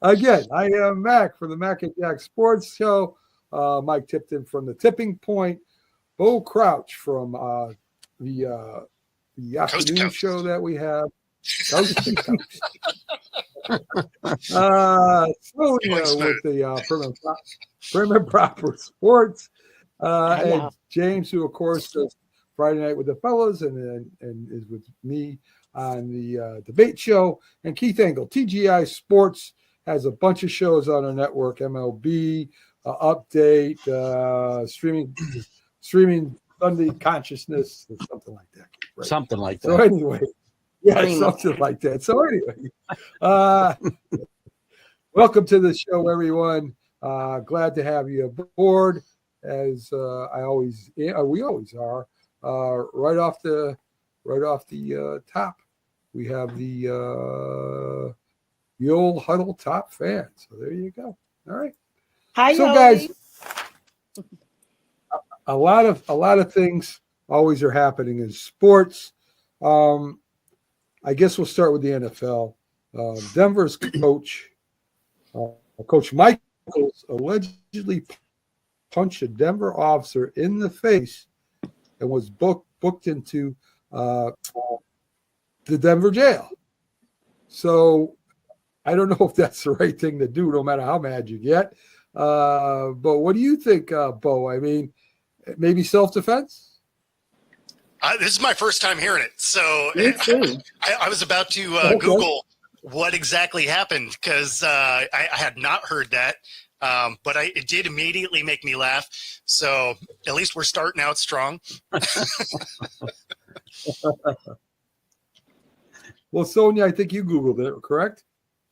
Again, I am Mac from the Mac and Jack Sports Show. Mike Tipton from the Tipping Point. Bo Crouch from the afternoon show that we have. Coast to Coast. Sonia with the Prim and Proper Sports. And James, who, of course, does Friday Night with the Fellas and is with me on the debate show. And Keith Engel, TGI Sports, has a bunch of shows on our network, MLB, Update, streaming Sunday Consciousness, or something like that. Right? Something like that. So anyway, something like that. So anyway, welcome to the show, everyone. Glad to have you aboard, as we always are. Right off the top, we have the old Huddle Top fan. So there you go. All right. Hi, so guys, a lot of things always are happening in sports. I guess we'll start with the NFL. Denver's coach, Coach Michaels, allegedly punched a Denver officer in the face and was booked into the Denver jail. So I don't know if that's the right thing to do, no matter how mad you get. But what do you think, Bo? I mean, maybe self-defense? This is my first time hearing it. So I was about to Google what exactly happened because I had not heard that. But it did immediately make me laugh. So at least we're starting out strong. Well, Sonia, I think you Googled it, correct?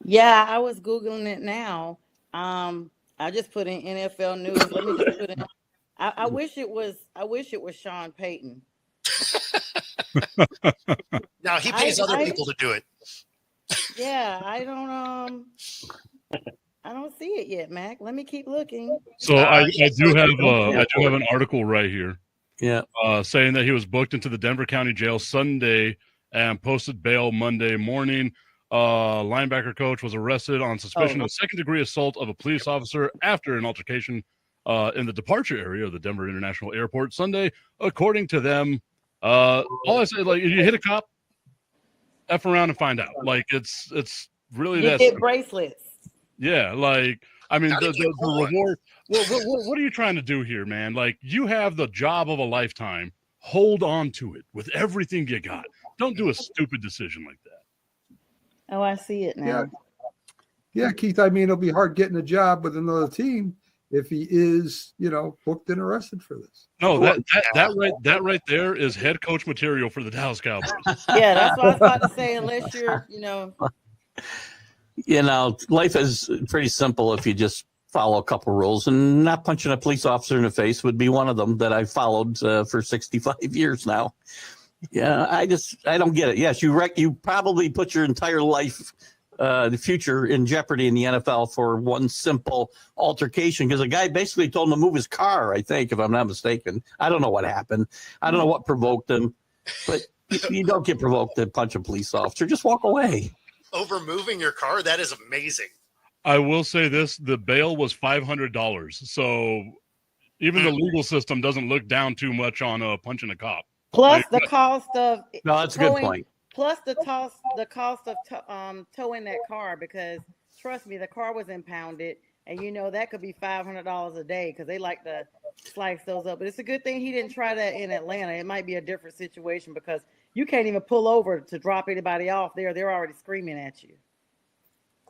Yeah, I was Googling it now. I just put in NFL news. Let me just put in. I wish it was Sean Payton. Now he pays other people to do it. Yeah, I don't see it yet, Mac. Let me keep looking. So I do have an article right here. Yeah. Saying that he was booked into the Denver County Jail Sunday and posted bail Monday morning. Linebacker coach was arrested on suspicion of second-degree assault of a police officer after an altercation in the departure area of the Denver International Airport Sunday. According to them, all I say, like, if you hit a cop, F around and find out. Like, it's really that. Get bracelets. Yeah, like, I mean, the reward. What are you trying to do here, man? Like, you have the job of a lifetime. Hold on to it with everything you got. Don't do a stupid decision like that. Oh, I see it now. Yeah, Keith, I mean, it'll be hard getting a job with another team if he is, booked and arrested for this. No, that right there is head coach material for the Dallas Cowboys. Yeah, that's what I was about to say. Unless you're, life is pretty simple if you just follow a couple rules, and not punching a police officer in the face would be one of them that I've followed for 65 years now. Yeah, I don't get it. Yes, you probably put your entire life, the future in jeopardy in the NFL for one simple altercation, because a guy basically told him to move his car, I think, if I'm not mistaken. I don't know what happened. I don't know what provoked him, but you don't get provoked to punch a police officer. Just walk away. Over moving your car? That is amazing. I will say this, the bail was $500. So even the legal system doesn't look down too much on punching a cop. Plus the cost of that's a good point. Plus the cost of towing that car, because trust me, the car was impounded, and that could be $500 a day because they like to slice those up. But it's a good thing he didn't try that in Atlanta. It might be a different situation because you can't even pull over to drop anybody off there. They're already screaming at you.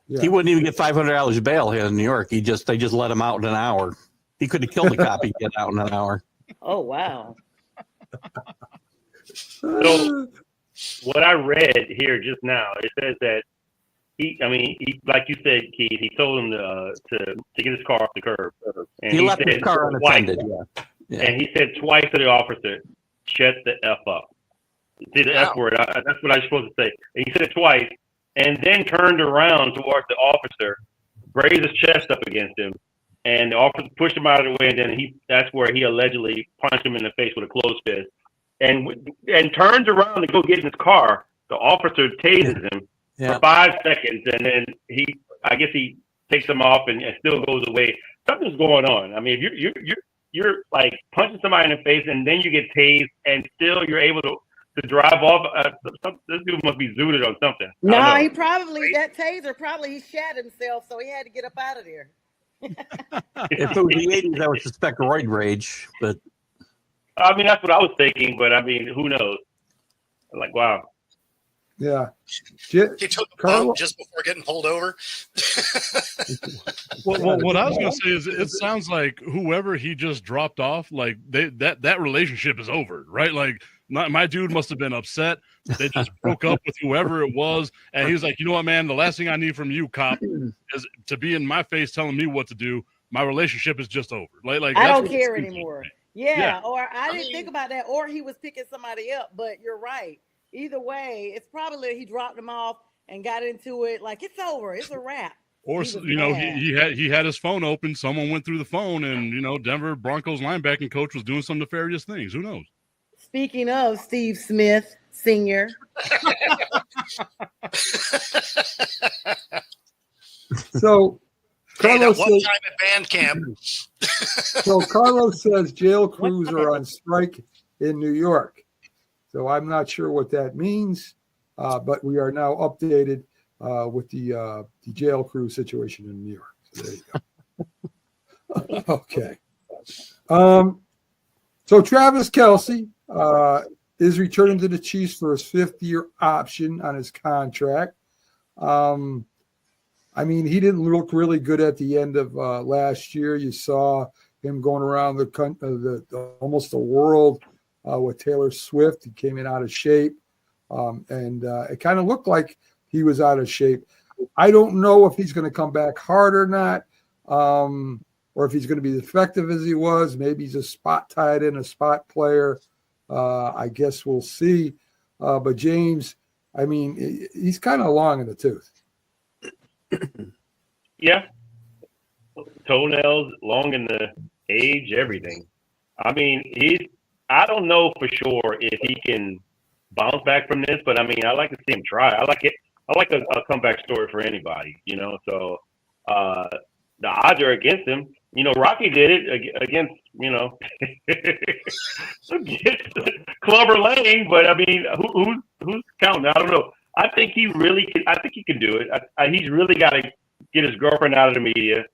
Yeah. He wouldn't even get $500 bail here in New York. They just let him out in an hour. He could have killed the cop. He'd get out in an hour. Oh wow. So what I read here just now, it says that he like you said, Keith, he told him to get his car off the curb. And he left his car unattended. Yeah. And he said twice to the officer, "Shut the F up." See the F word. That's what I was supposed to say. And he said it twice, and then turned around towards the officer, raised his chest up against him, and the officer pushed him out of the way, and then that's where he allegedly punched him in the face with a closed fist. And turns around to go get in his car. The officer tases him for 5 seconds, and then he takes them off and still goes away. Something's going on. I mean, if you're like punching somebody in the face and then you get tased and still you're able to drive off. This dude must be zooted on something. No, he probably, that taser, probably he shat himself, so he had to get up out of there. If it was the 80s, I would suspect roid rage, but I mean, that's what I was thinking, but I mean, who knows? Like, wow. Yeah. He took a bump just before getting pulled over. Well, what I was going to say is it sounds like whoever he just dropped off, like that relationship is over, right? Like my dude must have been upset. They just broke up with whoever it was. And he was like, you know what, man, the last thing I need from you, cop, is to be in my face telling me what to do. My relationship is just over. Like I don't care anymore. Yeah. Or I didn't think about that. Or he was picking somebody up, but you're right. Either way, it's probably he dropped him off and got into it like it's over. It's a wrap. Or, you know, he had his phone open. Someone went through the phone and, you know, Denver Broncos linebacking coach was doing some nefarious things. Who knows? Speaking of Steve Smith, Sr. So Carlos one time at band camp. So Carlos says jail crews are on strike in New York. So I'm not sure what that means, but we are now updated with the jail crew situation in New York. So there you go. Okay. So Travis Kelce is returning to the Chiefs for his 5th-year option on his contract. I mean, he didn't look really good at the end of last year. You saw him going around almost the world with Taylor Swift. He came in out of shape, and it kind of looked like he was out of shape. I don't know if he's going to come back hard or not, or if he's going to be as effective as he was. Maybe he's a spot tight end, a spot player. I guess we'll see. But James, I mean, he's kind of long in the tooth. Yeah. Toenails, long in the age, everything. I mean, I don't know for sure if he can bounce back from this, but I mean, I like to see him try. I like it. I like a comeback story for anybody, you know. So the odds are against him. You know, Rocky did it against, you know, against Clubber Lang. But I mean, who's counting? I don't know. I think he really can. I think he can do it. He's really got to get his girlfriend out of the media,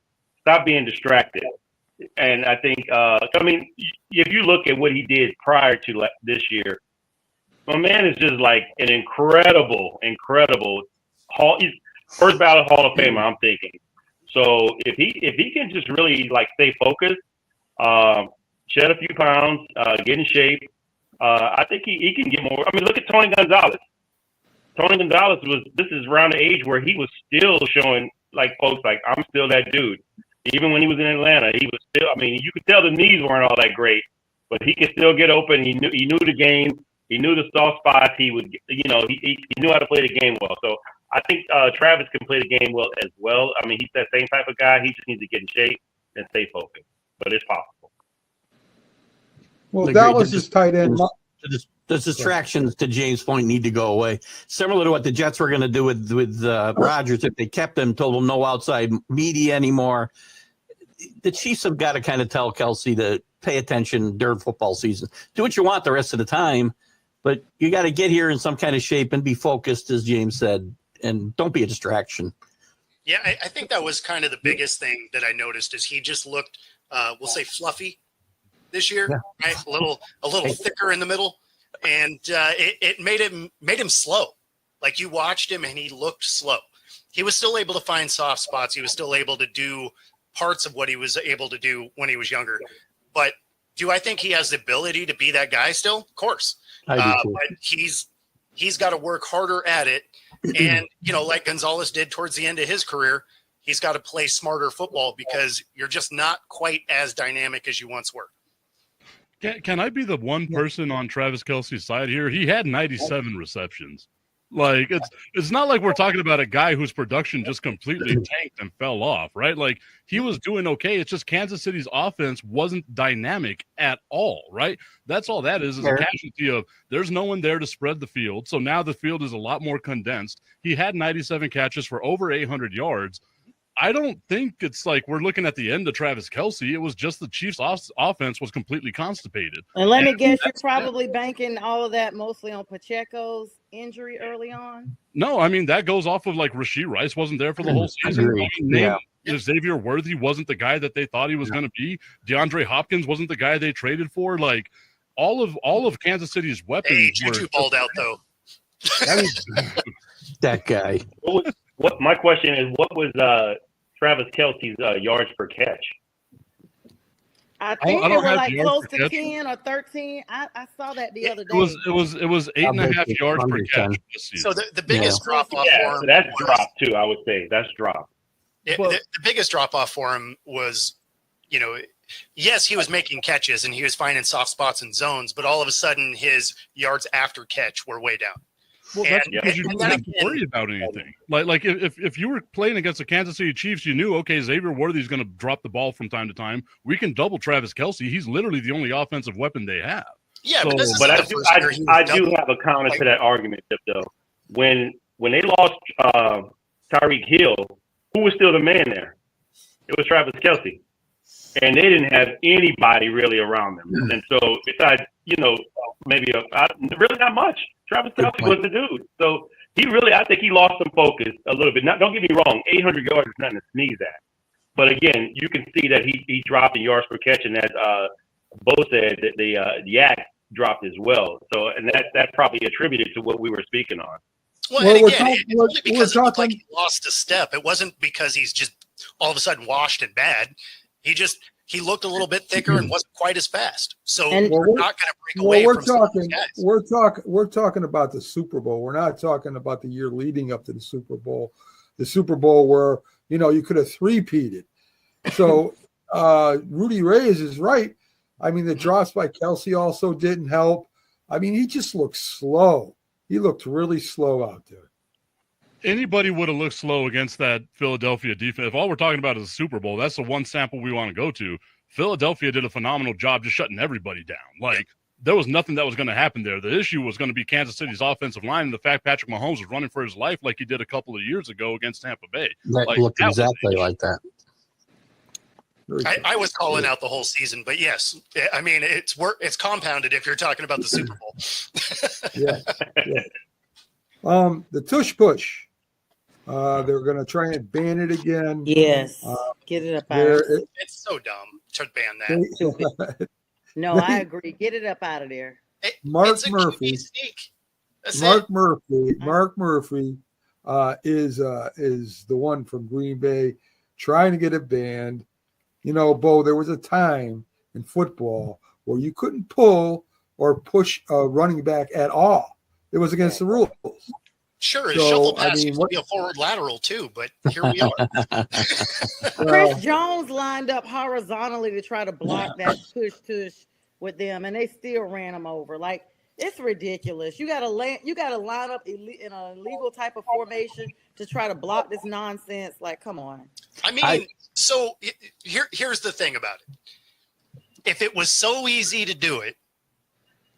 stop being distracted. And I think, I mean, if you look at what he did prior to this year, my man is just like an incredible he's first ballot Hall of Famer, I'm thinking. So if he can just really like stay focused, shed a few pounds, get in shape, I think he can get more. I mean, look at Tony Gonzalez. Tony Gonzalez this is around the age where he was still showing like folks like, I'm still that dude. Even when he was in Atlanta, he was still, I mean, you could tell the knees weren't all that great, but he could still get open. He knew the game. He knew the soft spots. He would, you know, he knew how to play the game well. So I think Travis can play the game well as well. I mean, he's that same type of guy. He just needs to get in shape and stay focused, but it's possible. Well, that was his tight end. The distractions, to James' point, need to go away. Similar to what the Jets were going to do with Rodgers if they kept him, told him no outside media anymore. The Chiefs have got to kind of tell Kelce to pay attention during football season. Do what you want the rest of the time, but you got to get here in some kind of shape and be focused, as James said, and don't be a distraction. Yeah, I think that was kind of the biggest thing that I noticed is he just looked, we'll say, fluffy this year, right? A little thicker in the middle. And it made him slow. Like you watched him and he looked slow. He was still able to find soft spots. He was still able to do parts of what he was able to do when he was younger. But do I think he has the ability to be that guy still? Of course. But he's got to work harder at it. And, you know, like Gonzalez did towards the end of his career, he's got to play smarter football because you're just not quite as dynamic as you once were. Can I be the one person on Travis Kelce's side here? He had 97 receptions. Like it's not like we're talking about a guy whose production just completely tanked and fell off, right? Like he was doing okay. It's just Kansas City's offense wasn't dynamic at all, right? That's all that is a casualty of there's no one there to spread the field. So now the field is a lot more condensed. He had 97 catches for over 800 yards. I don't think it's like we're looking at the end of Travis Kelce. It was just the Chiefs' offense was completely constipated. And let me guess, you're probably banking all of that mostly on Pacheco's injury early on. No, I mean, that goes off of like Rashee Rice wasn't there for the whole season. Xavier Worthy wasn't the guy that they thought he was going to be. DeAndre Hopkins wasn't the guy they traded for. Like all of Kansas City's weapons. Hey, Juju balled out though. That guy. What my question is, what was Travis Kelce's yards per catch? I think I they don't were have like yards close per to catch. 10 or 13. I saw that the other day. It was 8.5 yards per catch this season. So the biggest drop off Yeah, for so him. that's drop too. I would say that's drop. The biggest drop off for him was, yes, he was making catches and he was finding soft spots and zones, but all of a sudden his yards after catch were way down. Well, that's because you didn't have to worry about anything. Like if you were playing against the Kansas City Chiefs, you knew, okay, Xavier Worthy's going to drop the ball from time to time. We can double Travis Kelce. He's literally the only offensive weapon they have. Yeah, So, but I do have a counter to that argument, though. When they lost Tyreek Hill, who was still the man there? It was Travis Kelce. And they didn't have anybody really around them. And so besides, maybe really not much. Travis Kelce was the dude. So I think he lost some focus a little bit. Don't get me wrong, 800 yards is nothing to sneeze at. But again, you can see that he dropped in yards per catch, and as Bo said, that the yak dropped as well. So, and that's probably attributed to what we were speaking on. Well, and again, it's only because it looked like he lost a step. It wasn't because he's just all of a sudden washed and bad. He looked a little bit thicker and wasn't quite as fast. So we're not going to break away from these guys. We're talking about the Super Bowl. We're not talking about the year leading up to the Super Bowl. The Super Bowl where you could have three-peated. So Rudy Reyes is right. I mean, the drops by Kelce also didn't help. I mean, he just looked slow. He looked really slow out there. Anybody would have looked slow against that Philadelphia defense. If all we're talking about is a Super Bowl, that's the one sample we want to go to. Philadelphia did a phenomenal job just shutting everybody down. Like, there was nothing that was going to happen there. The issue was going to be Kansas City's offensive line and the fact Patrick Mahomes was running for his life like he did a couple of years ago against Tampa Bay. That looked exactly like that. I was calling out the whole season, but yes, I mean, it's compounded if you're talking about the Super Bowl. The tush push. They're going to try and ban it again. Yes. Get it up out of there. It's so dumb to ban that. No, I agree. Get it up out of there. Mark Murphy is the one from Green Bay trying to get it banned. Bo, there was a time in football where you couldn't pull or push a running back at all. It was against the rules. Sure, a shuffle pass used to be a forward lateral too, but here we are. Chris Jones lined up horizontally to try to block that push with them, and they still ran him over. Like, it's ridiculous. You got to line up in a illegal type of formation to try to block this nonsense. Like, come on. I mean, so here's the thing about it. If it was so easy to do it,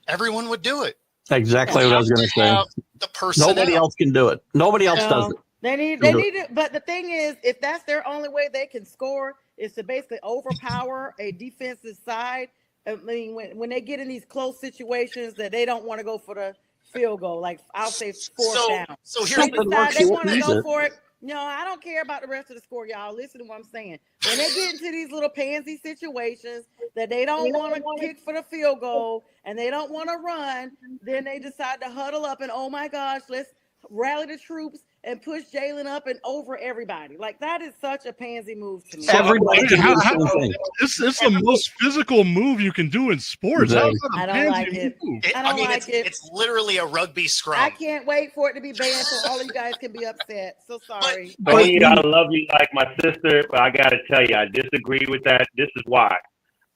everyone would do it. Exactly what I was going to say. The personnel. Nobody else can do it. Nobody else does it. They need it. But the thing is, if that's their only way they can score is to basically overpower a defensive side. I mean, when they get in these close situations that they don't want to go for the field goal, like I'll say fourth down. So here's they want to go for it. No, I don't care about the rest of the score, y'all. Listen to what I'm saying. When they get into these little pansy situations that they don't want to kick for the field goal and they don't want to run, then they decide to huddle up and, oh my gosh, let's rally the troops and push Jalen up and over everybody. Like, that is such a pansy move to me. Everybody can do the same thing. It's the most physical move you can do in sports. I don't like it. It's literally a rugby scrum. I can't wait for it to be banned so all of you guys can be upset. So sorry. I love you like my sister, but I got to tell you, I disagree with that. This is why.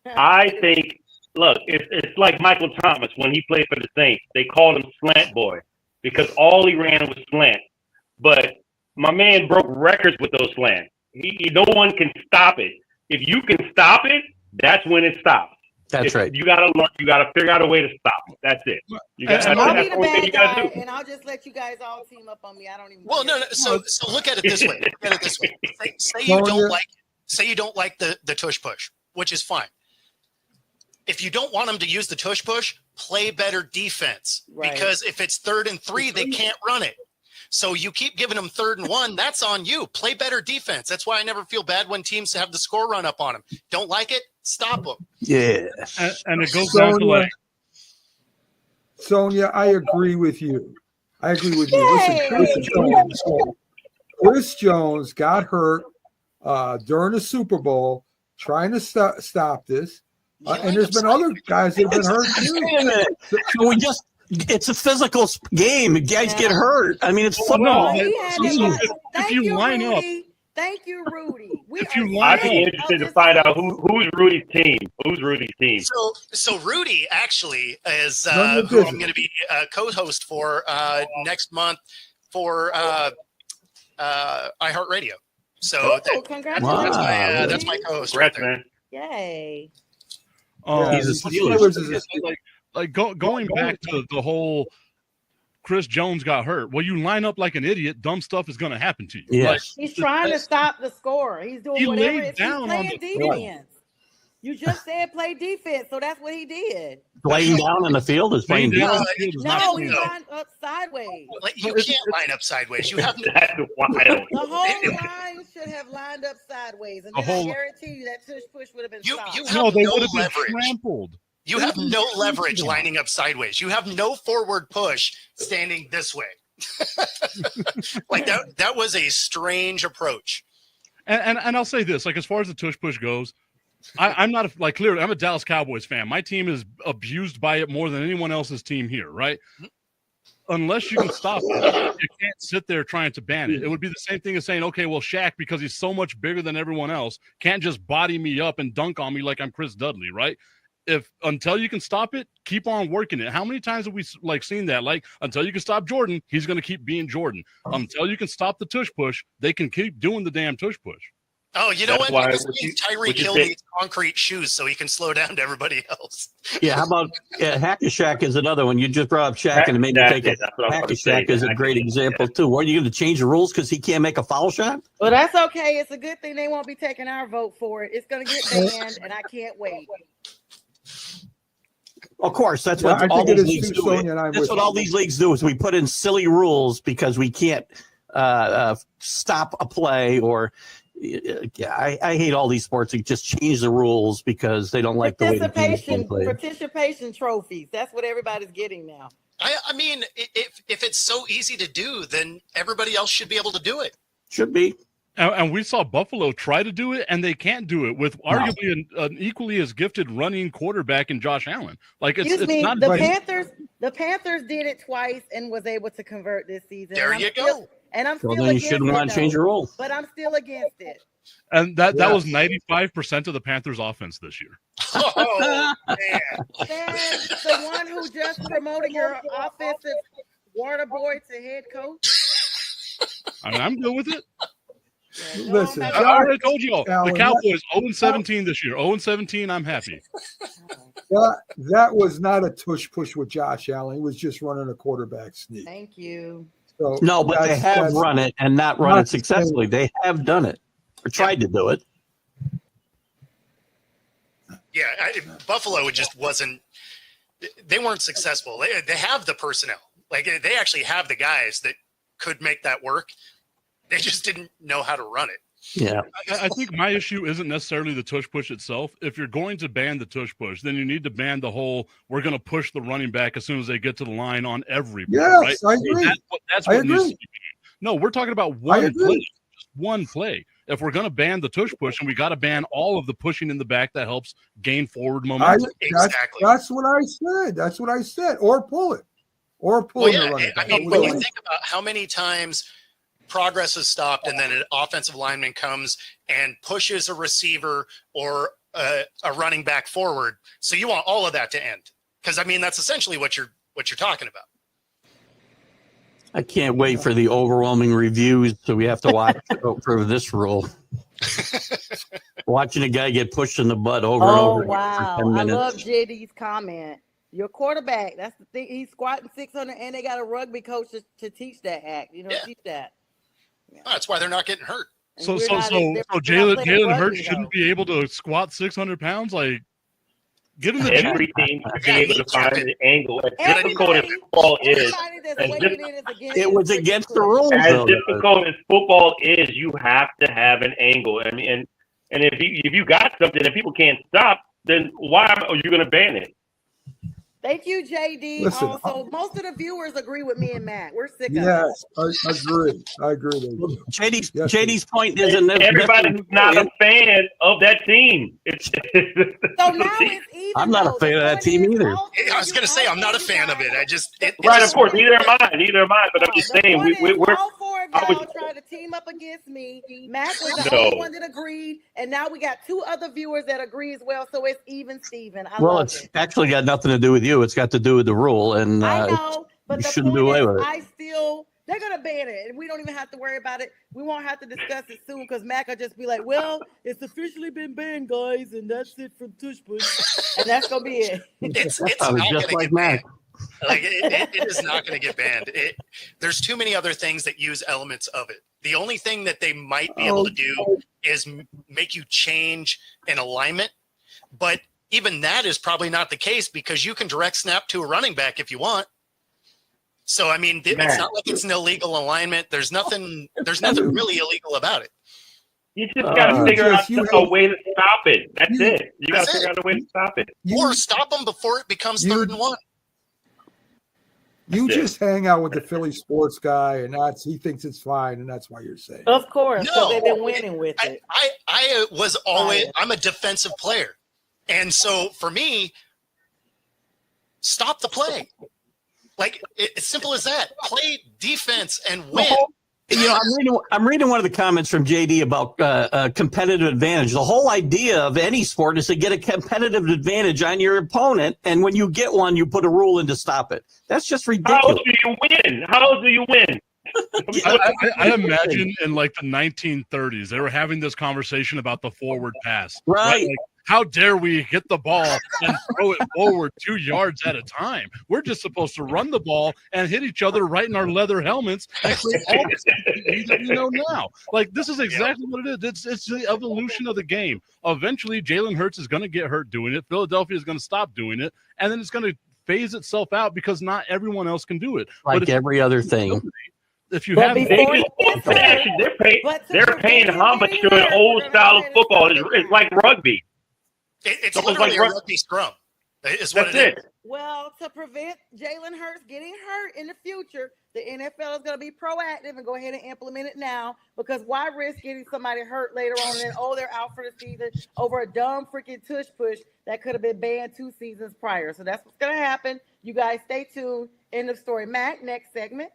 I think, look, it's like Michael Thomas when he played for the Saints. They called him Slant Boy because all he ran was slant. But my man broke records with those slants. No one can stop it. If you can stop it, that's when it stops. That's right. You gotta learn. You gotta figure out a way to stop it. That's it. You got. And I'll That's be the the only thing bad you gotta guy, do. and I'll just let you guys all team up on me. I don't even. Well, no. So look at it this way. Look at it this way. Say you don't like. Say you don't like the tush push, which is fine. If you don't want them to use the tush push, play better defense. Right. Because if it's 3rd and 3, they can't run it. So you keep giving them 3rd and 1. That's on you. Play better defense. That's why I never feel bad when teams have the score run up on them. Don't like it? Stop them. Yeah. And it goes down to like Sonia, I agree with you. Listen, Chris Jones got hurt during the Super Bowl trying to stop this. And there's been other guys that have been hurt too. So we just, it's a physical game. Guys get hurt. I mean, it's football. If you line up. Thank you, Rudy. I'd be interested to find out who's Rudy's team. Who's Rudy's team? So Rudy actually is who I'm going to be co-host for next month for iHeartRadio. So congratulations! That's my co-host. Congrats, right there. man. Yay! He's a Steelers. Going back to the whole Chris Jones got hurt. Well, you line up like an idiot, dumb stuff is going to happen to you. Yes. He's trying to stop the score. He's doing whatever. He's playing defense. You just said play defense, so that's what he did. Laying down in the field is playing defense. No, he lined up sideways. You can't line up sideways. You have That's wild. The whole line should have lined up sideways, and then I guarantee you that tush push would have been stopped. You have they no would have been leverage. trampled. You have no leverage lining up sideways. You have no forward push standing this way. That was a strange approach. And I'll say this, like, as far as the tush push goes, I'm not clearly I'm a Dallas Cowboys fan. My team is abused by it more than anyone else's team here, right? Unless you can stop it, you can't sit there trying to ban it. It would be the same thing as saying, okay, well, Shaq, because he's so much bigger than everyone else, can't just body me up and dunk on me like I'm Chris Dudley, right? Until you can stop it, keep on working it. How many times have we seen that? Like, until you can stop Jordan, he's going to keep being Jordan. Until you can stop the tush push, they can keep doing the damn tush push. Oh, you know what? Tyreek Hill needs concrete shoes so he can slow down to everybody else. Yeah, how about Hack-a-Shack is another one. You just brought up Shaq and it made me think of Hack-a-Shack is a great example too. Were you going to change the rules because he can't make a foul shot? Well, that's okay. It's a good thing they won't be taking our vote for it. It's going to get banned, and I can't wait. Of course, that's what all these leagues do. That's what all these leagues do is we put in silly rules because we can't stop a play or I hate all these sports that just change the rules because they don't like the way the teams play. Participation trophies. That's what everybody's getting now. I mean, if it's so easy to do, then everybody else should be able to do it. Should be. And we saw Buffalo try to do it, and they can't do it with arguably an equally as gifted running quarterback in Josh Allen. Like it's not the Panthers. The Panthers did it twice and was able to convert this season. There you go. And I'm well, still then you against shouldn't want to change the rule. But I'm still against it. And that was 95% of the Panthers' offense this year. Oh man! The one who just promoted your offensive water boy to head coach. I mean, I'm good with it. Yeah, Listen, I already told you all. The Cowboys 0-17 this year. 0-17, I'm happy. That was not a tush push with Josh Allen. He was just running a quarterback sneak. Thank you. So no, but they have run it and not run it successfully. They have done it or tried to do it. Yeah, Buffalo just wasn't. They weren't successful. They have the personnel. Like they actually have the guys that could make that work. They just didn't know how to run it. Yeah. I think my issue isn't necessarily the tush push itself. If you're going to ban the tush push, then you need to ban the whole we're going to push the running back as soon as they get to the line on every play, yes, right? I agree. That's what needs to be. No, we're talking about one play. Just one play. If we're going to ban the tush push, and we got to ban all of the pushing in the back that helps gain forward momentum. Exactly. That's what I said. Or pull it. Or pull it. I mean, when you think about how many times progress is stopped and then an offensive lineman comes and pushes a receiver or a running back forward. So you want all of that to end. Because I mean, that's essentially what you're talking about. I can't wait for the overwhelming reviews. So we have to watch for this rule. watching a guy get pushed in the butt over and Oh over again wow! for 10 I minutes. love JD's comment. Your quarterback, that's the thing. He's squatting 600, and they got a rugby coach to teach that act. Teach that. Oh, that's why they're not getting hurt. And So we're not- they're not Jalen playing Hurts rugby, shouldn't though. be able to squat 600 pounds. Like, get in the gym. Every team should be able to find an angle. As Everybody- difficult as football is, Everybody that's as weighing in is against It was freaking against the Cliff. rules, as though. difficult as football is, you have to have an angle. I mean, and if you got something that people can't stop, then why are you going to ban it? Thank you, JD. Listen, Also, most of the viewers agree with me and Matt. We're sick of Yes, I agree. I agree. They do. JD's, Yes, JD's point isn't Everybody who's not a fan of that team. It's it. So now it's even. I'm not a though. fan The of that point team is, either. all three I was going to say, I'm not a fan of it. I just. right, of course. Neither am I. Neither am I. But I'm just The saying, point is, we're all four of I y'all was- tried to team up against me. Matt was the No. only one that agreed, and now we got two other viewers that agree as well. So it's even, Steven. I Well, love it's it. actually got nothing to do with you. It's got to do with the rule. And I know, but you the shouldn't point do away is, with it. I still. They're gonna ban it, and we don't even have to worry about it. We won't have to discuss it soon because Mac will just be like, "Well, it's officially been banned, guys, and that's it from Tush Push," and that's gonna be it. It's I was not just going to like get Mac. banned. Like it is not going to get banned. There's too many other things that use elements of it. The only thing that they might be able to do is make you change an alignment, but even that is probably not the case because you can direct snap to a running back if you want. So I mean, it's not like it's an illegal alignment. There's nothing really illegal about it. You just got to figure out you a way to stop it. That's you- it. You got That's to figure out a way to stop it. Or stop them before it becomes you- 3rd and 1. You That's it. just hang out with the Philly sports guy, and he thinks it's fine, and that's why you're saying. Of course, because No. they've been winning with I, it. I was always, I'm a defensive player. And so for me, stop the play. Like, it's simple as that. Play defense and win. I'm reading one of the comments from JD about competitive advantage. The whole idea of any sport is to get a competitive advantage on your opponent, and when you get one, you put a rule in to stop it. That's just How ridiculous. do you win? How do you win? I imagine in like the 1930s, they were having this conversation about the forward pass. Right. Like, how dare we get the ball and throw it forward 2 yards at a time? We're just supposed to run the ball and hit each other right in our leather helmets and create all the things that we know now. Like, this is exactly what it is. It's the evolution of the game. Eventually, Jalen Hurts is going to get hurt doing it. Philadelphia is going to stop doing it. And then it's going to phase itself out because not everyone else can do it. Like if every other thing. If you But have before They're paying homage to an old style of football. It's like rugby. It's Almost literally like a rugby scrum. Is what That's it is. it. Well, to prevent Jalen Hurts getting hurt in the future, the NFL is going to be proactive and go ahead and implement it now because why risk getting somebody hurt later on and then, they're out for the season over a dumb freaking tush push that could have been banned 2 seasons prior. So that's what's going to happen. You guys stay tuned. End of story. Mac, next segment.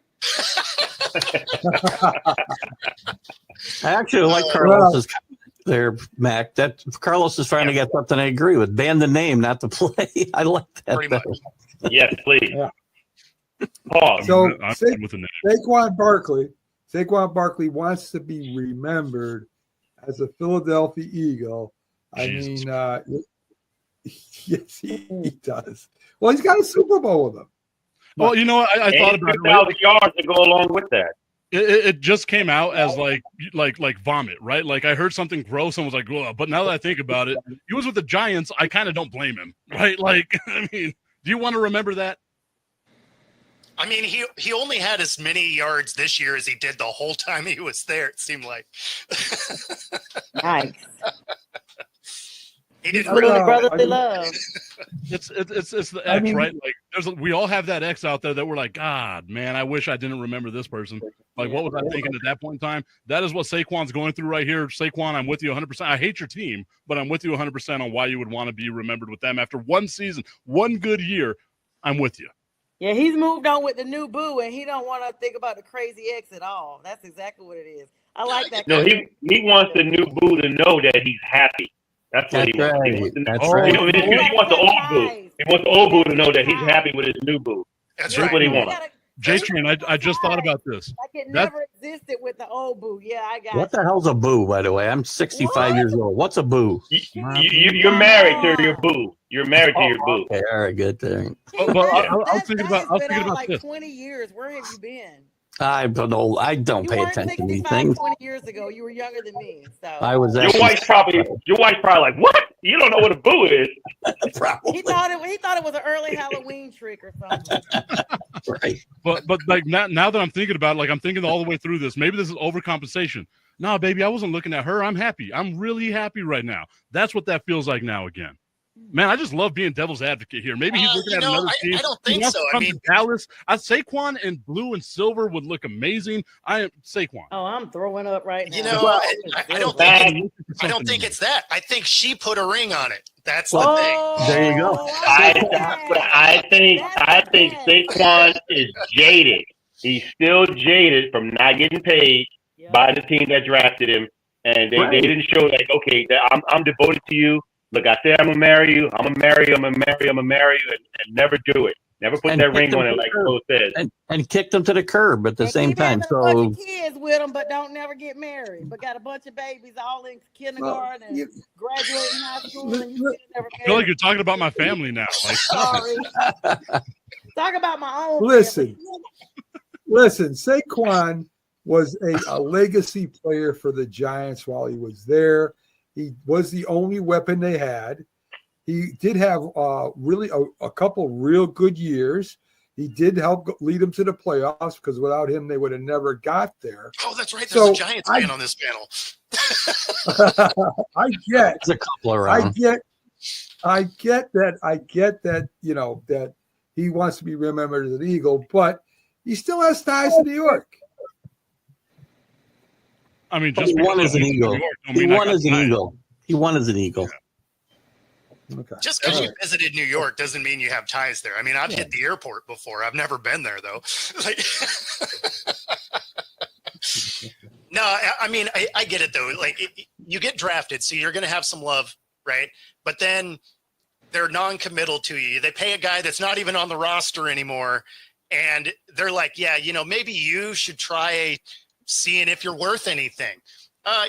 I actually like Carlos's comment there, Mac. That Carlos is trying to get something I agree with. Ban the name, not the play. I like that. Pretty much. Yes, please. Yeah. Pause. So I'm Sa- with the name. Saquon Barkley wants to be remembered as a Philadelphia Eagle. I Jesus. mean, yes, he does. Well, he's got a Super Bowl with him. Well, you know what? I thought about it. Right? 2,000 yards to go along with that. It just came out as like vomit, right? Like I heard something gross and was like, "Whoa," but now that I think about it, he was with the Giants. I kind of don't blame him, right? Like, I mean, do you want to remember that? I mean, he only had as many yards this year as he did the whole time he was there, it seemed like. Nice. He didn't Really really. brotherly love. It's the X, I mean- right? Like we all have that X out there that we're like, God, man, I wish I didn't remember this person. Like, what was I thinking at that point in time? That is what Saquon's going through right here. Saquon, I'm with you 100%. I hate your team, but I'm with you 100% on why you would want to be remembered with them after one season, one good year. I'm with you. Yeah, he's moved on with the new boo, and he don't want to think about the crazy ex at all. That's exactly what it is. I like that. No, he wants the new boo to know that he's happy. That's what he wants. He wants, That's Oh, right. he wants the old boo. He wants the old boo to know that he's happy with his new boo. That's That's right. what he We wants. gotta J-Train, I just thought about this. Like it That's- never existed with the old boo. Yeah, I got What the hell's a boo, by the way? I'm 65 years old. What's a boo? You're married to your boo. You're married to your boo. Okay, all right, good thing. But I was thinking about like this. 20 years. Where have you been? I don't know. I don't You pay weren't attention to these 65 things. 20 years ago. You were younger than me. So I was Your actually wife's probably like, what? You don't know what a boo is. probably he thought it was an early Halloween trick or something. right. But like now that I'm thinking about it, like I'm thinking all the way through this, maybe this is overcompensation. No, baby, I wasn't looking at her. I'm happy. I'm really happy right now. That's what that feels like now again. Man, I just love being devil's advocate here. Maybe he's looking at another team. I don't think so. I mean, Dallas. Saquon in blue and silver would look amazing. Saquon. Oh, I'm throwing up right now. You know, I don't think it's that. I think she put a ring on it. That's the thing. There you go. I think Saquon is jaded. He's still jaded from not getting paid by the team that drafted him, and they didn't show like, okay, I'm devoted to you. Look, I said I'm gonna marry you. I'm gonna marry you, and never do it. Never put that ring on it, like Cole says. And kicked them to the curb at the same time. So a bunch So of kids with them, but don't never get married. But got a bunch of babies all in kindergarten and graduating high school, and you never I feel like you're talking about my family now. Like, sorry. Talk about my own. Listen, Saquon was a legacy player for the Giants while he was there. He was the only weapon they had. He did have really a couple real good years. He did help lead them to the playoffs because without him, they would have never got there. Oh, that's right. There's a Giants fan on this panel. I get. there's a couple around. I get that, you know, that he wants to be remembered as an Eagle, but he still has ties to New York. I mean, He won as an Eagle. He won as an Eagle. He won as an Eagle. Okay. Just because you visited New York doesn't mean you have ties there. I mean, I've hit the airport before. I've never been there though. Like, no, I mean, I get it though. Like, you get drafted, so you're going to have some love, right? But then they're non-committal to you. They pay a guy that's not even on the roster anymore, and they're like, yeah, you know, maybe you should try seeing if you're worth anything.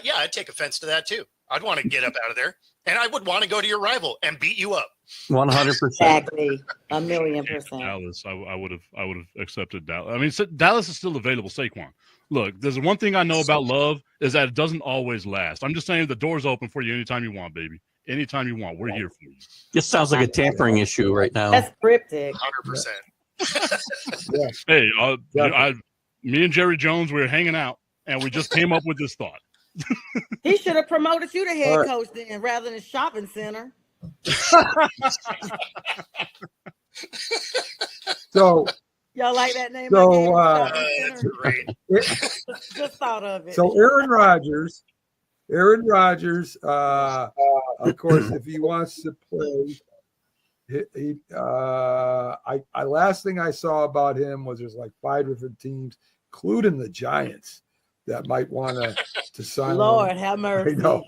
Yeah, I'd take offense to that too. I'd want to get up out of there, and I would want to go to your rival and beat you up. 100%. Exactly, 1,000,000%. Dallas, I would have accepted Dallas. I mean, Dallas is still available. Saquon. Look, there's one thing I know about love is that it doesn't always last. I'm just saying the door's open for you anytime you want, baby. Anytime you want, we're here for you. This sounds like a tampering issue right now. That's cryptic. 100%. Hey, me and Jerry Jones, we were hanging out, and we just came up with this thought. He should have promoted you to head coach then, rather than shopping center. So Y'all like that name? That's great. Just thought of it. So Aaron Rodgers, of course, if he wants to play, I last thing I saw about him was there's like 5 different teams, including the Giants, that might want to sign. Lord him. have mercy. I know.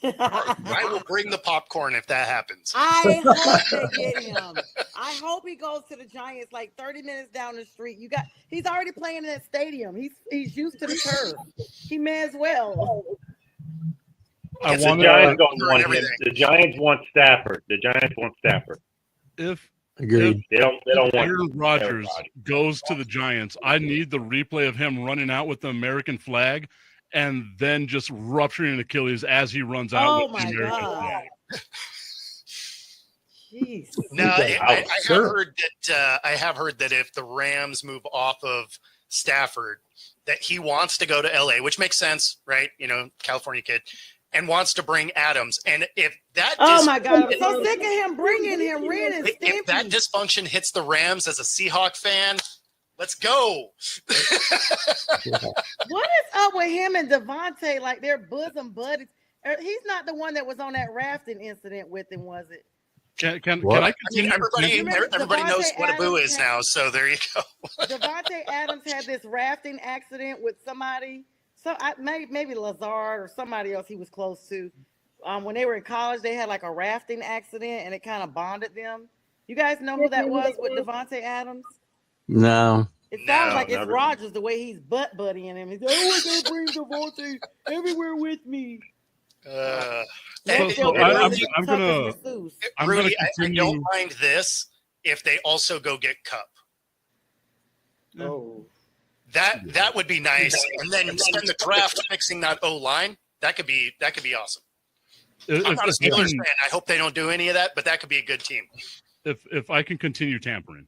I will bring the popcorn if that happens. I hope they get him. I hope he goes to the Giants like 30 minutes down the street. He's already playing in that stadium. He's used to the turf. He may as well. The Giants don't want him. The Giants want Stafford. Agreed. They don't want Aaron Rodgers goes to the Giants. I need the replay of him running out with the American flag and then just rupturing an Achilles as he runs out with the American flag. Jeez. No, I have heard that if the Rams move off of Stafford, that he wants to go to LA, which makes sense, right? You know, California kid, and wants to bring Adams. And if that my God, I'm so sick of him bringing him Ren and Stimpy. If that dysfunction hits the Rams as a Seahawk fan, let's go. What is up with him and Devontae? Like they're bosom buddies. He's not the one that was on that rafting incident with him, was it? Can I continue? I mean, everybody knows what a boo is now, so there you go. Devontae Adams had this rafting accident with somebody. So maybe Lazard or somebody else he was close to. When they were in college, they had like a rafting accident, and it kind of bonded them. You guys know who that was with Devontae Adams? No. It sounds like it's not really. Rogers the way he's butt buddying him. He's like, oh, I gotta bring Devontae everywhere with me. Uh, Let's so go I'm Rudy, gonna- Tuck and masseuse. I'm Rudy, gonna I don't continue. mind this if they also go get Cup. Oh. That would be nice, and then spend the draft fixing that O line. That could be awesome. I'm not a Steelers fan. I hope they don't do any of that, but that could be a good team. If I can continue tampering,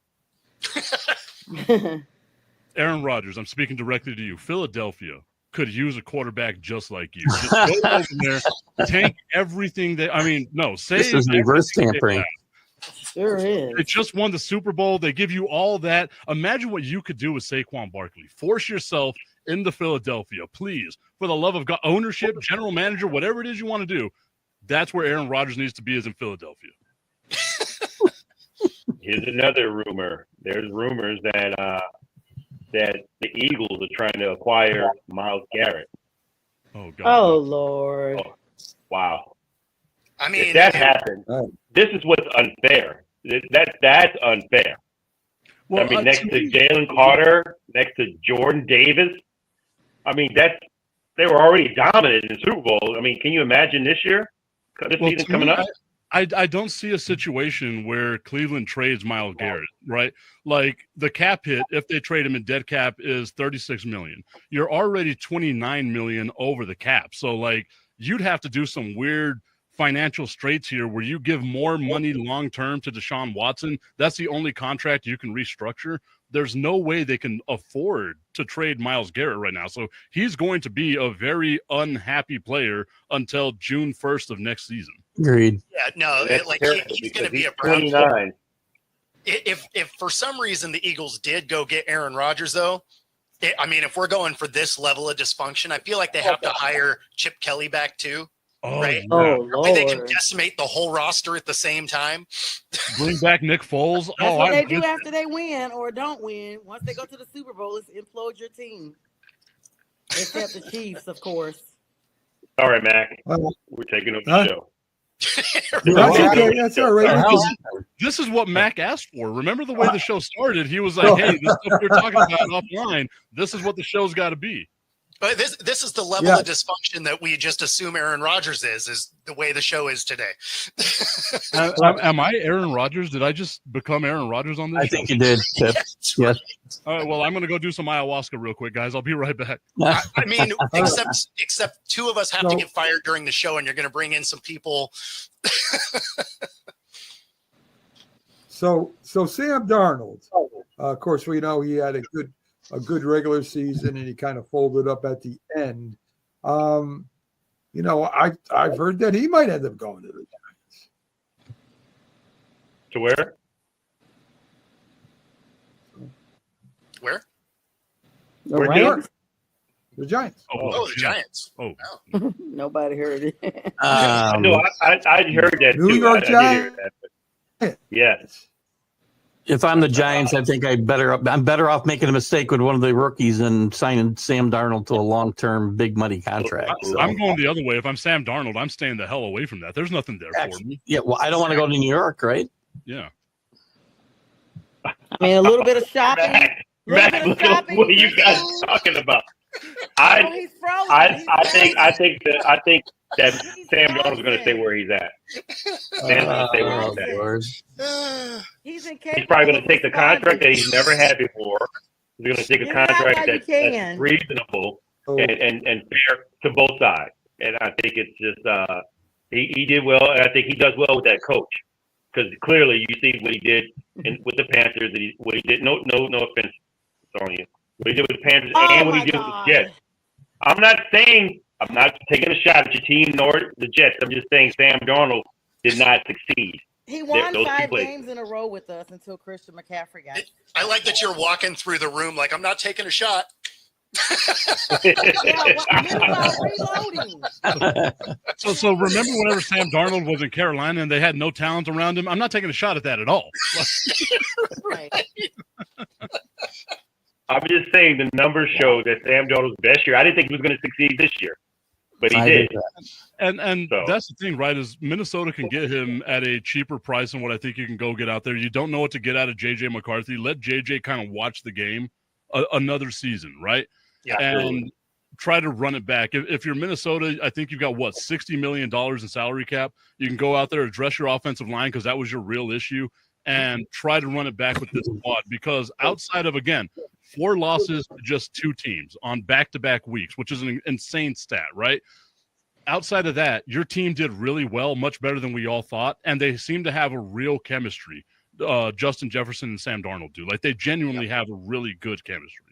Aaron Rodgers, I'm speaking directly to you. Philadelphia could use a quarterback just like you. Just go over there, tank everything that. I mean, no, say This is reverse everything they tampering. have. Sure is. They just won the Super Bowl. They give you all that. Imagine what you could do with Saquon Barkley. Force yourself into Philadelphia, please. For the love of God, ownership, general manager, whatever it is you want to do. That's where Aaron Rodgers needs to be, is in Philadelphia. Here's another rumor. There's rumors that the Eagles are trying to acquire Myles Garrett. Oh, God. Oh, Lord. Oh, wow. I mean, If that happens, Right. this is what's unfair. That's unfair. Well, I mean, next to Jalen Carter, next to Jordan Davis. I mean, they were already dominant in the Super Bowl. I mean, can you imagine this year? This season coming up? I don't see a situation where Cleveland trades Myles Garrett, right? Like the cap hit, if they trade him in dead cap, is $36 million. You're already $29 million over the cap. So like you'd have to do some weird financial straits here where you give more money long term to Deshaun Watson. That's the only contract you can restructure. There's no way they can afford to trade Myles Garrett right now. So he's going to be a very unhappy player until June 1st of next season. Agreed. yeah, no, That's like terrible he's going to because be he's a Brown. 29. If for some reason the Eagles did go get Aaron Rodgers, though, I mean, if we're going for this level of dysfunction, I feel like they have to hire Chip Kelly back too. Oh, Right. yeah. Oh, Like they can Lord. decimate the whole roster at the same time. Bring back Nick Foles. That's Oh, what I they do after they win or don't win. Once they go to the Super Bowl, it's implode your team. Except the Chiefs, of course. Sorry, Mac. Well, We're taking over Huh? the show. that's okay. That's all right. This is what Mac asked for. Remember the way the show started? He was like, hey, the stuff you're talking about offline, this is what the show's got to be. But this is the level Yeah. of dysfunction that we just assume Aaron Rodgers is the way the show is today. Am I Aaron Rodgers? Did I just become Aaron Rodgers on this I show? think you did, Chip. Yes. All right, well, I'm going to go do some ayahuasca real quick, guys. I'll be right back. I mean, except two of us have to get fired during the show, and you're going to bring in some people. So Sam Darnold, of course, we know he had a good regular season, and he kind of folded up at the end. You know, I've heard that he might end up going to the Giants. To where? Where? The We're Rams? The Giants. Oh, the Giants. Oh, Nobody heard it. No, I'd heard that New too. York I did hear Giants. that. Yes. If I'm the Giants, I think I'm better off making a mistake with one of the rookies and signing Sam Darnold to a long-term big money contract. So. I'm going the other way. If I'm Sam Darnold, I'm staying the hell away from that. There's nothing there for me. Yeah, well, I don't want to go to New York, right? Yeah. I mean, a little bit of shopping. Mac, look at what are you guys talking about? Oh, he's frozen. I think that Sam Darnold's going to stay where he's at. Sam's going to stay where he's at. Lord. He's He's probably going to take the contract that he's never had before. He's going to take a Get it out contract while you that's can. reasonable So, and fair to both sides. And I think it's just he did well, and I think he does well with that coach because clearly you see what he did with the Panthers and what he did. No offense on you. What he did with the Panthers and what he did with the Jets. I'm not taking a shot at your team nor the Jets. I'm just saying Sam Darnold did not succeed. He won Those 5 two places. games in a row with us until Christian McCaffrey got. I like that you're walking through the room like I'm not taking a shot. Meanwhile, reloading. So remember whenever Sam Darnold was in Carolina and they had no talent around him? I'm not taking a shot at that at all. Right. I'm just saying the numbers show that Sam Darnold's best year. I didn't think he was going to succeed this year, but he I did. did that. And So- that's the thing, right, is Minnesota can get him at a cheaper price than what I think you can go get out there. You don't know what to get out of J.J. McCarthy. Let J.J. kind of watch the game another season, right? Yeah. And try to run it back. If you're Minnesota, I think you've got what, $60 million in salary cap. You can go out there, address your offensive line because that was your real issue, and try to run it back with this squad. Because outside of, again, 4 losses to just 2 teams on back-to-back weeks, which is an insane stat, right? Outside of that, your team did really well, much better than we all thought, and they seem to have a real chemistry. Justin Jefferson and Sam Darnold do. Like, they genuinely have a really good chemistry.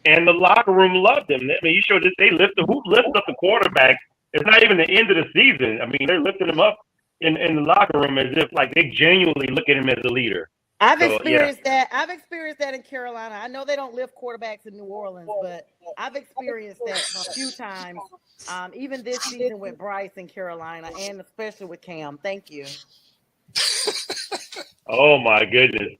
And the locker room loved him. I mean, you showed this. Who lifts up the quarterback? It's not even the end of the season. I mean, they're lifting him up in the locker room as if like they genuinely look at him as a leader. I've experienced that. I've experienced that in Carolina. I know they don't lift quarterbacks in New Orleans, but I've experienced that a few times. Even this season with Bryce in Carolina, and especially with Cam. Thank you. Oh my goodness!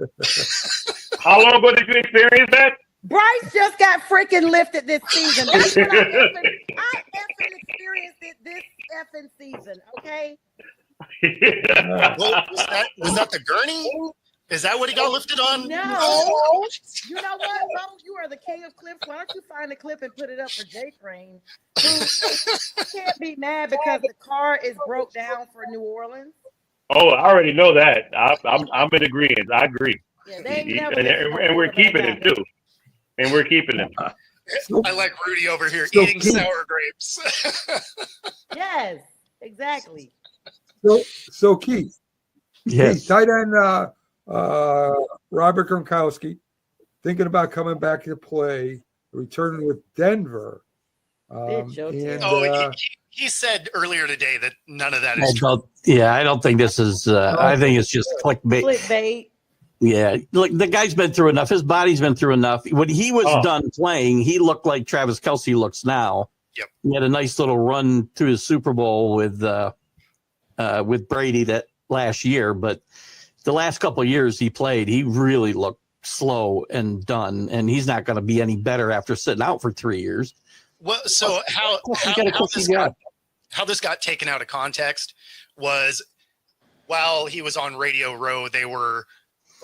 How long ago did you experience that? Bryce just got freaking lifted this season. That's what I effing experienced it this effing season. Okay. Well, was that the gurney? Is that what he got lifted on? No. You know what, Bo? You are the king of clips. Why don't you find a clip and put it up for J Train? Who can't be mad because the car is broke down for New Orleans. Oh, I already know that. I'm in agreement. I agree. Yeah, they never and we're keeping it too. And we're keeping it. I like Rudy over here eating sour grapes. Yes, exactly. So Keith, Yes. tight end Robert Gronkowski thinking about coming back to play, returning with Denver. He said earlier today that none of that is true. I don't think this is. I think it's just clickbait. Clickbait. Yeah, look, the guy's been through enough. His body's been through enough. When he was done playing, he looked like Travis Kelce looks now. Yep. He had a nice little run through the Super Bowl with Brady that last year, but the last couple of years he played, he really looked slow and done, and he's not going to be any better after sitting out for 3 years. Well, so how this got taken out of context was while he was on Radio Row, they were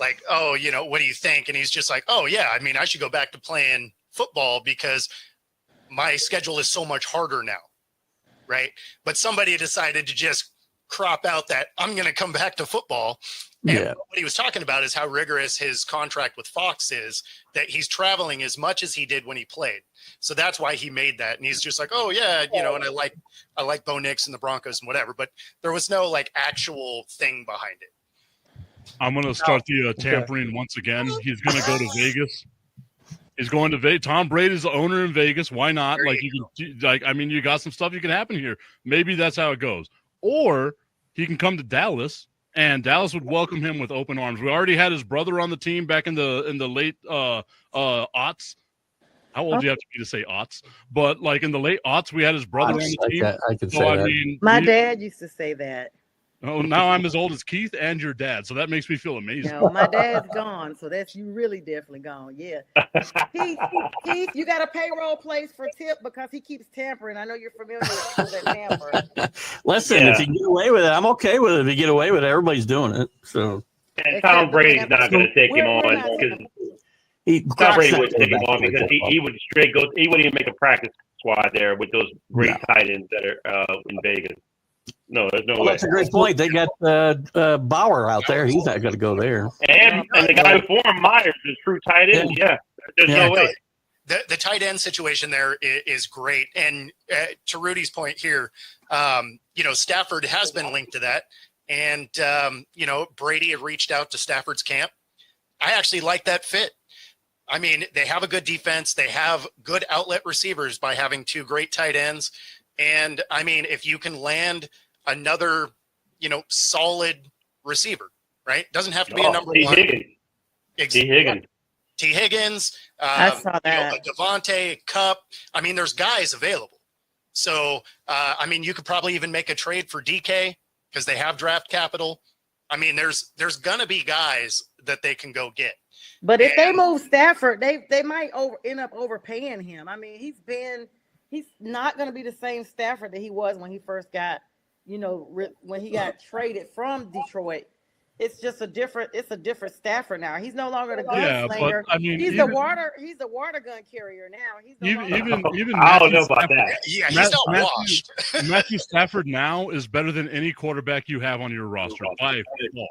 like, oh, what do you think? And he's just like, oh, yeah, I mean, I should go back to playing football because my schedule is so much harder now, right? But somebody decided to just crop out that I'm going to come back to football. And what he was talking about is how rigorous his contract with Fox is, that he's traveling as much as he did when he played. So that's why he made that. And he's just like, oh, yeah, and I like Bo Nix and the Broncos and whatever. But there was no actual thing behind it. I'm going to start the tampering once again. He's going to go to Vegas. He's going to Vegas. Tom Brady's the owner in Vegas. Why not? You got some stuff you can happen here. Maybe that's how it goes. Or he can come to Dallas, and Dallas would welcome him with open arms. We already had his brother on the team back in the late aughts. How old do you have to be to say aughts? But in the late aughts, we had his brother on the team. I can say that. My dad used to say that. Oh, now I'm as old as Keith and your dad, so that makes me feel amazing. No, my dad's gone, so that's you really definitely gone. Yeah, Keith, you got a payroll place for Tip because he keeps tampering. I know you're familiar with that tamper. Listen, if you get away with it, I'm okay with it. If you get away with it, everybody's doing it. So, and Tom Brady's not going to take him on because Tom Brady wouldn't take him on because he would straight go. He wouldn't even make a practice squad there with those great tight ends that are in Vegas. No, there's no way. That's a great point. They got Bauer out there. He's not going to go there. And the guy before him, Myers, is true tight end. Yeah, there's no way. The tight end situation there is great. And to Rudy's point here, Stafford has been linked to that. And, Brady had reached out to Stafford's camp. I actually like that fit. I mean, they have a good defense. They have good outlet receivers by having 2 great tight ends. And, I mean, if you can land another, solid receiver, right? Doesn't have to be a number one. T. Higgins. I saw that. Devontae, Cup. I mean, there's guys available. So, you could probably even make a trade for DK because they have draft capital. I mean, there's going to be guys that they can go get. But if they move Stafford, they might end up overpaying him. I mean, he's not going to be the same Stafford that he was when he first got, when he got traded from Detroit. it's just a different Stafford now. He's no longer the Yeah, gunslinger. but I mean, he's the water gun carrier now. He's no longer even I don't Matthew know about Stafford, that. Yeah, he's not washed. Matthew Stafford now is better than any quarterback you have on your roster by far.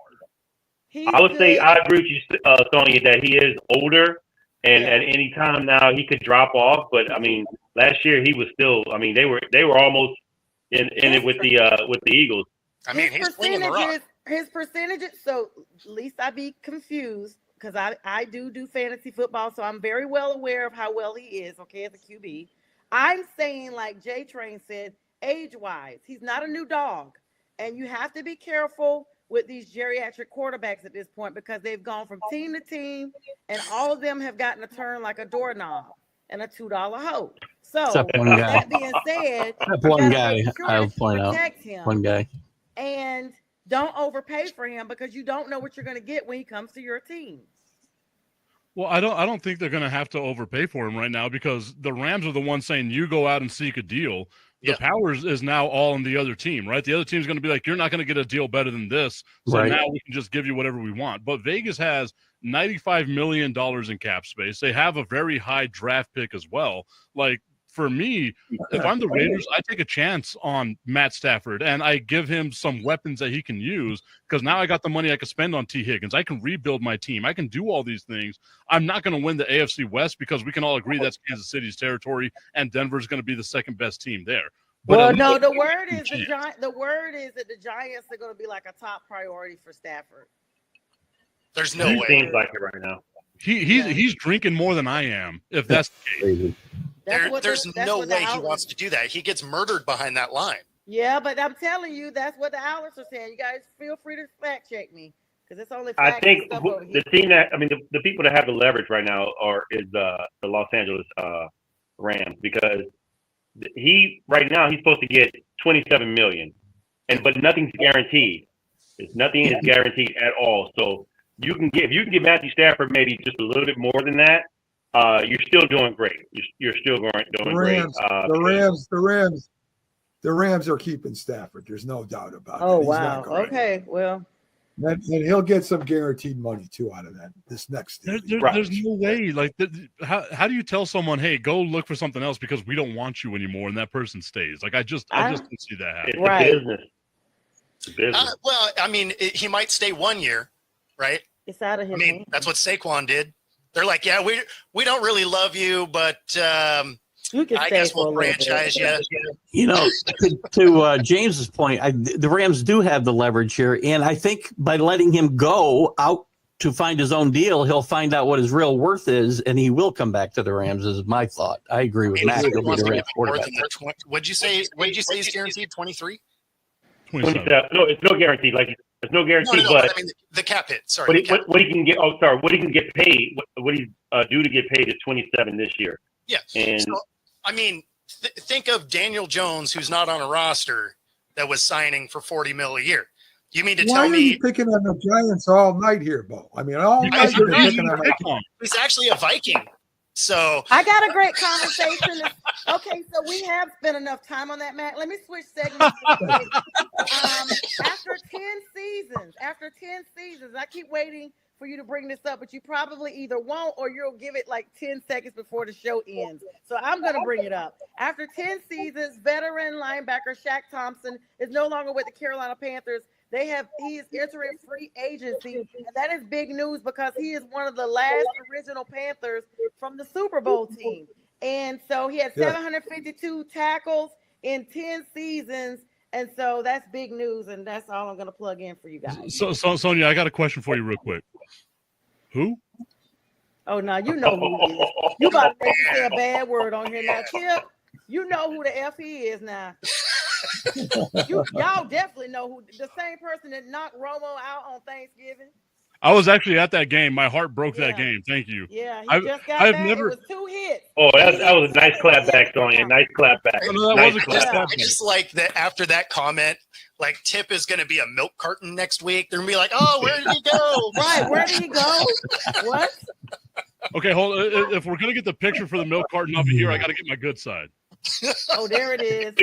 I would say I agree with you, Sonya, that he is older, and Yeah. at any time now he could drop off. But I mean, last year he was still. I mean, they were almost in it with the Eagles. I mean, he's swinging the rock. His percentages. So at least I be confused because I do fantasy football, so I'm very well aware of how well he is. Okay, as a QB, I'm saying like J Train said, age-wise, he's not a new dog, and you have to be careful with these geriatric quarterbacks at this point because they've gone from team to team, and all of them have gotten a turn like a doorknob and a $2 hoe. So Except one guy. that being said, Except you one gotta guy, make sure I'll that you point out. protect him One guy. and don't overpay for him because you don't know what you're going to get when he comes to your team. Well, I don't think they're going to have to overpay for him right now because the Rams are the ones saying you go out and seek a deal. The Powers is now all on the other team, right? The other team's going to be like, you're not going to get a deal better than this. So Right. now we can just give you whatever we want. But Vegas has $95 million in cap space. They have a very high draft pick as well. Like, for me, if I'm the Raiders, I take a chance on Matt Stafford and I give him some weapons that he can use because now I got the money I can spend on T. Higgins. I can rebuild my team. I can do all these things. I'm not going to win the AFC West because we can all agree that's Kansas City's territory and Denver's going to be the second best team there. But Well, no, the word is the word is that the Giants are going to be like a top priority for Stafford. There's no It way. seems like it right now. He's drinking more than I am, if that's the case. There's no way he wants to do that. He gets murdered behind that line. Yeah, but I'm telling you, that's what the outlets are saying. You guys feel free to fact check me because it's only I facts think and stuff over the here. team that the people that have the leverage right now is the Los Angeles Rams because he's supposed to get $27 million, but nothing's guaranteed. Nothing is guaranteed at all. So if you can give Matthew Stafford maybe just a little bit more than that, you're still doing great. You're still doing great. The Rams are keeping Stafford. There's no doubt about it. Oh, He's wow. not going. Okay, well. And he'll get some guaranteed money too out of that this next year. There's no way. Like, how do you tell someone, hey, go look for something else because we don't want you anymore, and that person stays? Like, I just don't see that happen. It's a business. It's a business. Well, I mean, he might stay 1 year, right? It's out of his I mean, hands. that's what Saquon did. They're like, yeah, we don't really love you, but You can I stay guess for a we'll little franchise bit. you. You know, to James's point, the Rams do have the leverage here, and I think by letting him go out to find his own deal, he'll find out what his real worth is, and he will come back to the Rams. Is my thought. I agree with Matt. He'll be the Rams quarterback. What'd you say? What'd you say is guaranteed? 23? 27. No, it's no guarantee. Like it's no guarantee, No, but I mean the cap hit. Sorry, what he can get. Oh, sorry. What he can get paid. What he's due to get paid is 27 this year. yeah. And So, I mean, think of Daniel Jones, who's not on a roster, that was signing for $40 million a year. You mean to Why tell are you me picking on the Giants all night here, Bo? I mean, all You night guys you've are been easy picking to on pick them. on. he's actually a Viking? So I got a great conversation. Okay, so we have spent enough time on that, Matt. Let me switch segments. After 10 seasons, I keep waiting for you to bring this up, but you probably either won't or you'll give it like 10 seconds before the show ends. So I'm going to bring it up. After 10 seasons, veteran linebacker Shaq Thompson is no longer with the Carolina Panthers. He is entering free agency, and that is big news because he is one of the last original Panthers from the Super Bowl team. And so he had 752 tackles in 10 seasons. And so that's big news, and that's all I'm going to plug in for you guys. So Sonia, I got a question for you real quick. Who? Oh, no, you know who he is. You about to make me say a bad word on here now, Chip. You know who the F he is now. Y'all definitely know who the same person that knocked Romo out on Thanksgiving. I was actually at that game. My heart broke that game. Thank you. Yeah, he just got I've back. never- It was 2 hits. oh, that was a nice clap back, Sonya. Nice clap back. No, that Nice was a clap. clap I back. just like that after that comment, like Tip is going to be a milk carton next week. They're going to be like, oh, where did he go? Right, where did he go? What? Okay, hold on. If we're gonna get the picture for the milk carton up here, I got to get my good side. Oh, there it is.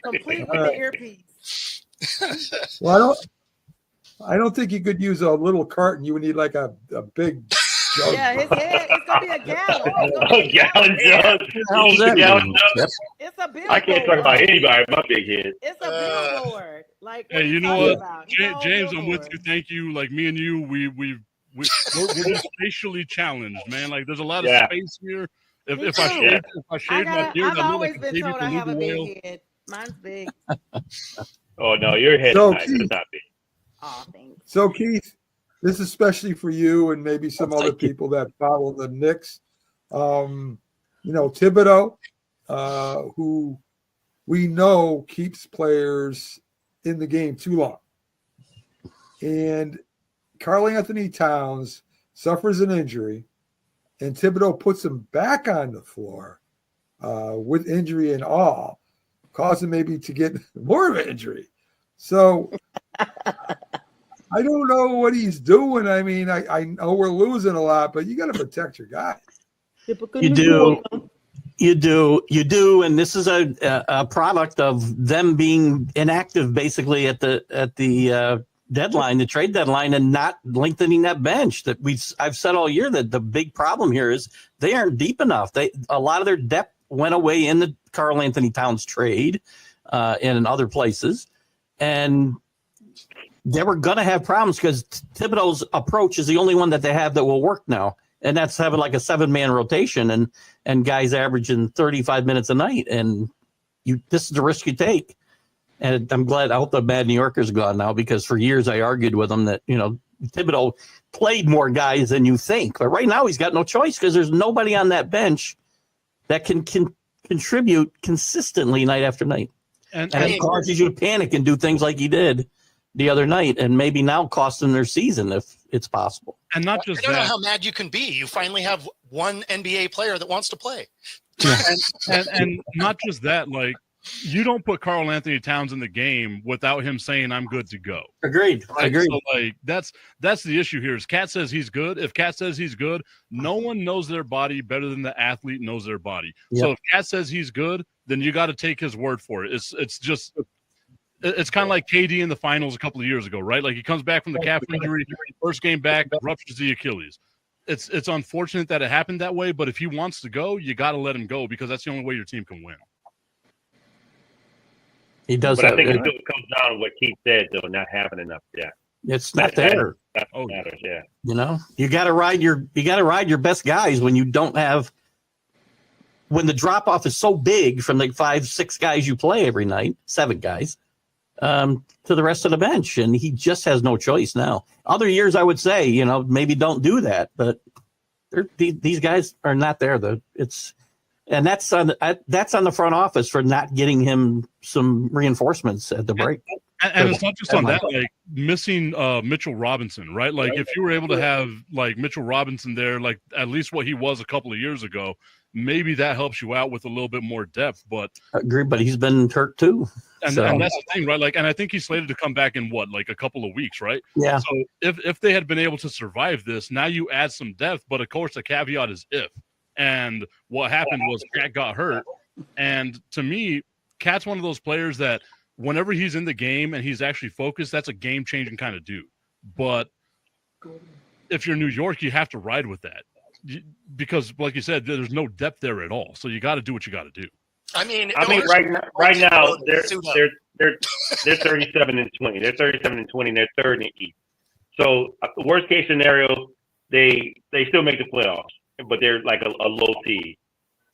Complete with the earpiece. Well, I don't think you could use a little carton. You would need like a big jug. Yeah, his head, it's gonna be a gallon. It's gonna A be a gallon jug. How's that Gallon mean? jug. Yep. It's a billboard. I can't talk about anybody with my big head. It's a billboard. Like, what Hey, are you know talking what? about? It's a whole James, I'm with billboard. you. Thank you. Like me and you, we're just spatially challenged, man. Like there's a lot of Yeah. space here. If Me I too. shave my beard, I've I look always like a been baby told I have a beluga whale. big head. Mine's big. Oh no, your head So, is nice. Keith- It's not big. Oh, thanks. So, Keith, this is especially for you and maybe some other Thank you. people that follow the Knicks. Thibodeau, who we know keeps players in the game too long. And Karl Anthony Towns suffers an injury, and Thibodeau puts him back on the floor with injury and all, causing maybe to get more of an injury. So I don't know what he's doing. I mean, I know we're losing a lot, but you got to protect your guy. You do. You do, and this is a product of them being inactive basically at the deadline, the trade deadline, and not lengthening that bench. I've said all year that the big problem here is they aren't deep enough. A lot of their depth went away in the Karl Anthony Towns trade, and in other places, and they were going to have problems because Thibodeau's approach is the only one that they have that will work now. And that's having like a 7-man rotation and guys averaging 35 minutes a night. And this is the risk you take. And I hope the bad New Yorkers are gone now, because for years I argued with them that, Thibodeau played more guys than you think. But right now he's got no choice because there's nobody on that bench that can contribute consistently night after night. And it causes you to panic and do things like he did the other night, and maybe now cost them their season if it's possible. And not just I don't know that. how mad you can be. You finally have one NBA player that wants to play. and not just that, like, you don't put Karl Anthony Towns in the game without him saying I'm good to go. Agreed. Right? So, like, that's the issue here. Is Cat says he's good. If Cat says he's good, no one knows their body better than the athlete knows their body. Yep. So if Cat says he's good, then you got to take his word for it. It's kind of like KD in the finals a couple of years ago, right? Like, he comes back from the calf injury, first game back, ruptures the Achilles. It's unfortunate that it happened that way, but if he wants to go, you got to let him go, because that's the only way your team can win. He does. But I think it still comes down to what Keith said, though, not having enough. Yeah, It's not there. that matters. Yeah. You got to ride your best guys when you don't have. When the drop off is so big from like 5-6 guys you play every night, 7 guys. To the rest of the bench, and he just has no choice now. Other years, I would say, maybe don't do that, but these guys are not there. That's on the front office for not getting him some reinforcements at the break. And it's not just on that, like missing Mitchell Robinson, right? Like, if you were able to have like Mitchell Robinson there, like at least what he was a couple of years ago, maybe that helps you out with a little bit more depth. But I agree, but he's been hurt too. And that's the thing, right? Like, and I think he's slated to come back in like a couple of weeks, right? Yeah. So if they had been able to survive this, now you add some depth, but of course the caveat is if. And what happened was Cat got hurt. And to me, Cat's one of those players that whenever he's in the game and he's actually focused, that's a game-changing kind of dude. But if you're New York, you have to ride with that. Because, like you said, there's no depth there at all. So you got to do what you got to do. I mean, right now they're 37 and 20. They're 37 and 20. And they're third in the East. So worst case scenario, they still make the playoffs, but they're like a low seed.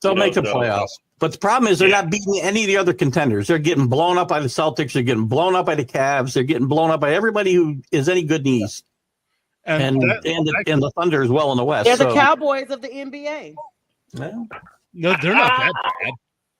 They'll make the playoffs. But the problem is they're not beating any of the other contenders. They're getting blown up by the Celtics. They're getting blown up by the Cavs. They're getting blown up by everybody who is any good in the East. And the Thunder as well in the West. They're the Cowboys of the NBA. Well, no, they're not that bad.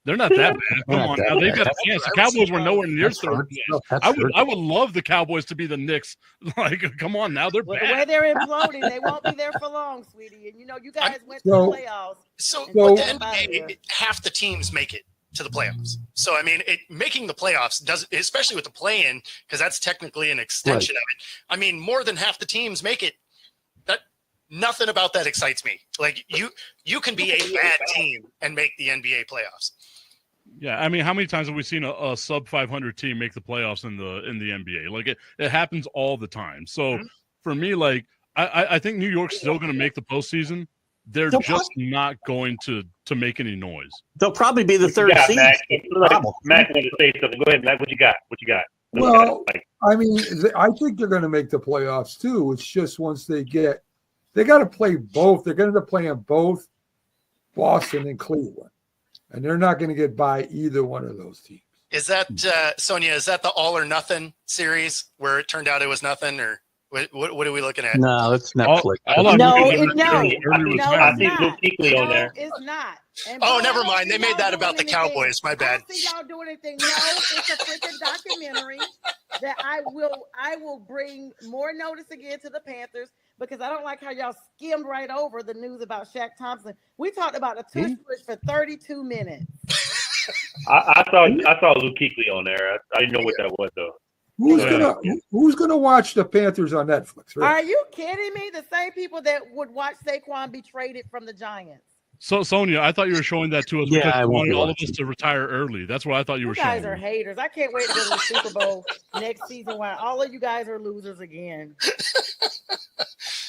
They're not that bad. Come on, now they've got a chance. The Cowboys were nowhere near third place. I would love the Cowboys to be the Knicks. Like, come on, now they're bad. The way they're imploding, they won't be there for long, sweetie. And you guys went to the playoffs. So with the NBA, half the teams make it to the playoffs. So I mean, making the playoffs does, especially with the play-in, because that's technically an extension of it. I mean, more than half the teams make it. Nothing about that excites me. Like, you can be a bad team and make the NBA playoffs. Yeah, I mean, how many times have we seen a sub 500 team make the playoffs in the NBA? Like it happens all the time. So for me, like I think New York's still going to make the postseason. They're just not going to make any noise. They'll probably be the third seed. Mac wanted to say something. Go ahead, Mac. What you got? Well, I mean, I think they're going to make the playoffs too. It's just once they got to play both. They're going to play in both Boston and Cleveland, and they're not going to get by either one of those teams. Is that Sonia? Is that the all or nothing series where it turned out it was nothing, or what are we looking at? No, it's Netflix. I see Luke Kuechly on there. It's not. And oh, never mind. They made that about the Cowboys. My bad. I don't see y'all doing anything. No, it's a freaking documentary that I will bring more notice again to the Panthers because I don't like how y'all skimmed right over the news about Shaq Thompson. We talked about a tush push for 32 minutes. I saw Luke Kuechly on there. I didn't know what that was though. Who's gonna watch the Panthers on Netflix? Right? Are you kidding me? The same people that would watch Saquon be traded from the Giants. So Sonia, I thought you were showing that to us because you wanted all of us to retire early. That's what I thought you were showing. You guys are haters. I can't wait to go to the Super Bowl next season while all of you guys are losers again.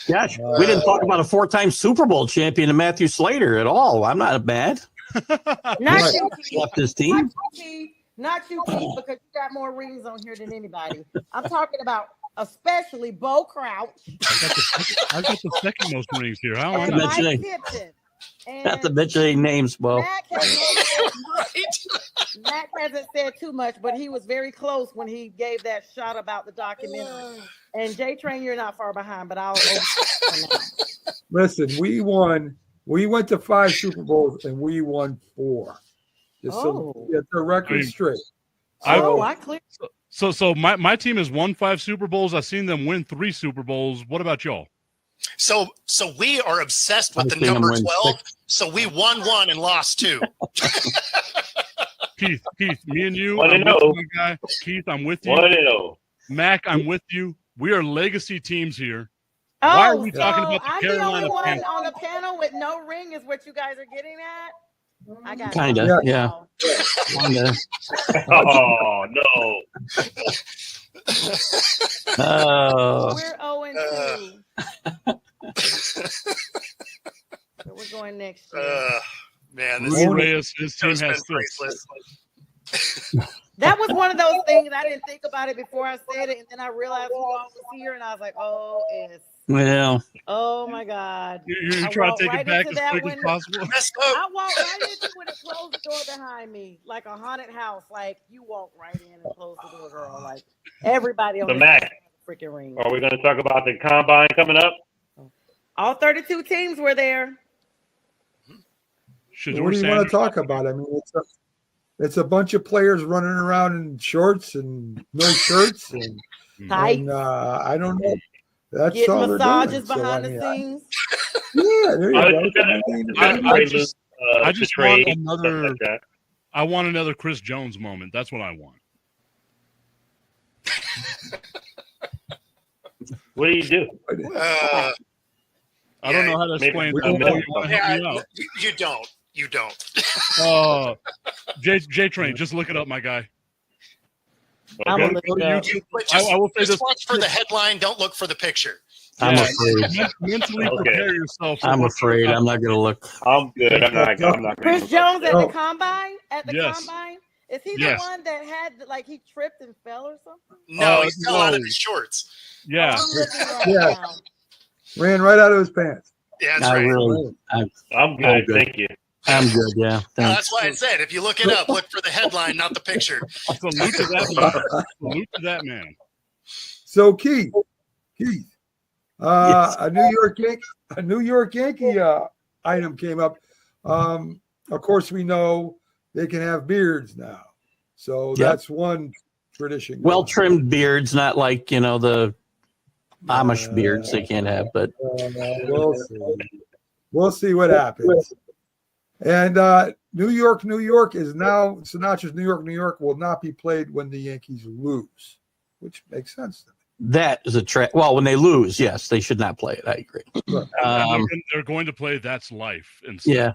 Gosh, we didn't talk about a 4-time Super Bowl champion in Matthew Slater at all. I'm not mad. Not you, Keith. Left his team. Not you, Keith, because you got more rings on here than anybody. I'm talking about especially Bo Crouch. I got the second most rings here. How am I not mentioning? Not to mention any names, Bo. Mac hasn't said too much, but he was very close when he gave that shot about the documentary. And J Train, you're not far behind, but I'll. Listen, we won. We went to 5 Super Bowls and we won 4. Just so get the record straight. I clear. So my team has won 5 Super Bowls. I've seen them win 3 Super Bowls. What about y'all? So we are obsessed with the number 12. So we won 1 and lost 2. Keith, me and you. 1-0. Guy. Keith, I'm with you. 1-0. Mac, I'm with you. We are legacy teams here. Oh, why are we talking about the I'm Carolina the only Panthers? one on the panel with no ring is what you guys are getting at? I got Kinda, yeah. Kinda. Oh no. We're 0-2. So we're going next year. Man, Reyes, his team has 6. That was one of those things I didn't think about it before I said it, and then I realized who all was here, and I was like, "Oh, it's." Well, oh my God! You try to take it back as quick as possible. I walked right into it and closed the door behind me like a haunted house. Like you walk right in and close the door, girl. Like everybody on the freaking ring. Are we going to talk about the combine coming up? All 32 teams were there. What do you want to talk about? I mean, it's a bunch of players running around in shorts and no shirts, and I don't know. That's getting all massages they're doing. behind the scenes. Yeah, there you go. I just want another. Like I want another Chris Jones moment. That's what I want. What do you do? I don't know how to explain that. You don't. J Train, just look it up, my guy. I will say just watch for the headline. Don't look for the picture. I'm afraid. Mentally prepare yourself. I'm afraid. I'm not going to look. I'm good. I'm not. Chris Jones at the combine. Yes. Combine. Is he the one that had he tripped and fell or something? No, he fell out of his shorts. Yeah. Ran right out of his pants. Yeah, that's right. I'm good. Thank you. I'm good, yeah. That's why I said if you look it up, look for the headline, not the picture. Salute to that man. So Keith, yes. a New York Yankee item came up. Of course, we know they can have beards now, so that's one tradition. Well trimmed beards, not like the Amish beards they can't have, but we'll see what happens. And New York is now Sinatra's New York will not be played when the Yankees lose, which makes sense to me. That is well, when they lose, yes, they should not play it. I agree. They're going to play That's Life instead. Yeah.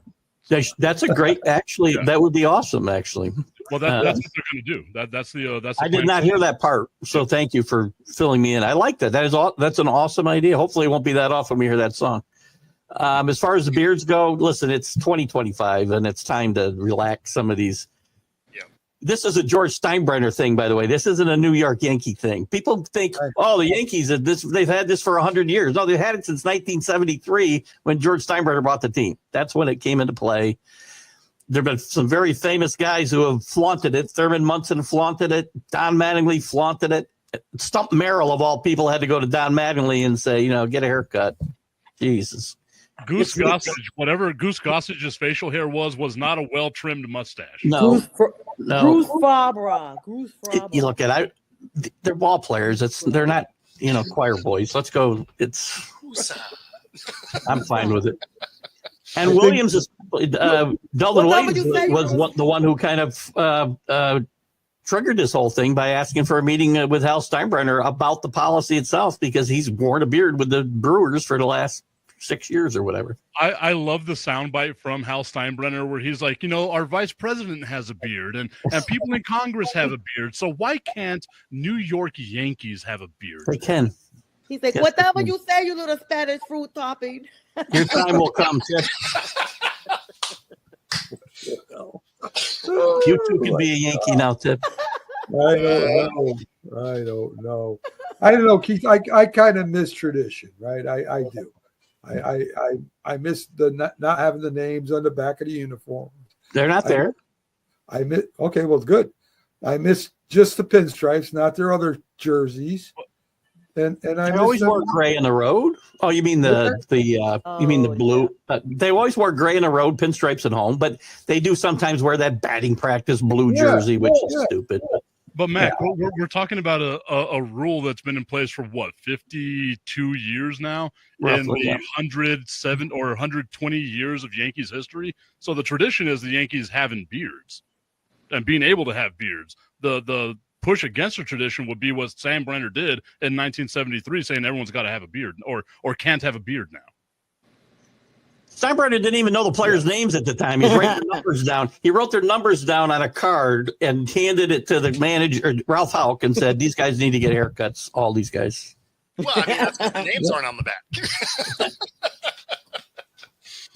That's a great. Actually, Yeah. that would be awesome. Actually, Well, that's what they're going to do. That's the I did not hear that part, so thank you for filling me in. I like that. That's an awesome idea. Hopefully, it won't be that often we hear that song. As far as the beards go, listen, it's 2025, and it's time to relax some of these. Yeah. This is a George Steinbrenner thing, by the way. This isn't a New York Yankee thing. People think, oh, the Yankees, they've had this for 100 years. No, they've had it since 1973 when George Steinbrenner bought the team. That's when it came into play. There have been some very famous guys who have flaunted it. Thurman Munson flaunted it. Don Mattingly flaunted it. Stump Merrill, of all people, had to go to Don Mattingly and say, get a haircut. Jesus. Goose Gossage, whatever Goose Gossage's facial hair was not a well-trimmed mustache. No. Bruce Fabra. You look at they're ball players. They're not, choir boys. Let's go. I'm fine with it. And Williams is Delvin Williams was the one who kind of triggered this whole thing by asking for a meeting with Hal Steinbrenner about the policy itself, because he's worn a beard with the Brewers for the last 6 years or whatever. I love the soundbite from Hal Steinbrenner where he's like, our vice president has a beard and people in Congress have a beard. So why can't New York Yankees have a beard? They can. He's like, whatever you say, you little Spanish fruit topping. Your time will come, Tip. You too can be a Yankee now, Tip. I don't know, Keith. I kind of miss tradition, right? I do. I miss the not having the names on the back of the uniform. They're not there. I miss. Okay, well, good. I miss just the pinstripes, not their other jerseys. And I always wore gray in the road. Oh, you mean the blue? They always wore gray in the road, pinstripes at home, but they do sometimes wear that batting practice blue jersey, which is stupid. But Mac, we're talking about a rule that's been in place for 52 years now, roughly, in the 107 or 120 years of Yankees history. So the tradition is the Yankees having beards and being able to have beards. The push against the tradition would be what Sam Brenner did in 1973, saying everyone's got to have a beard or can't have a beard now. Steinbrenner didn't even know the players' names at the time. He was writing their numbers down. He wrote their numbers down on a card and handed it to the manager, Ralph Houck, and said, "These guys need to get haircuts. All these guys." Well, I mean, that's because the names aren't on the back.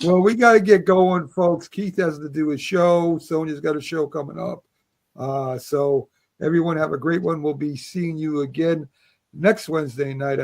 Well, we got to get going, folks. Keith has to do his show. Sonia's got a show coming up. So everyone have a great one. We'll be seeing you again next Wednesday night.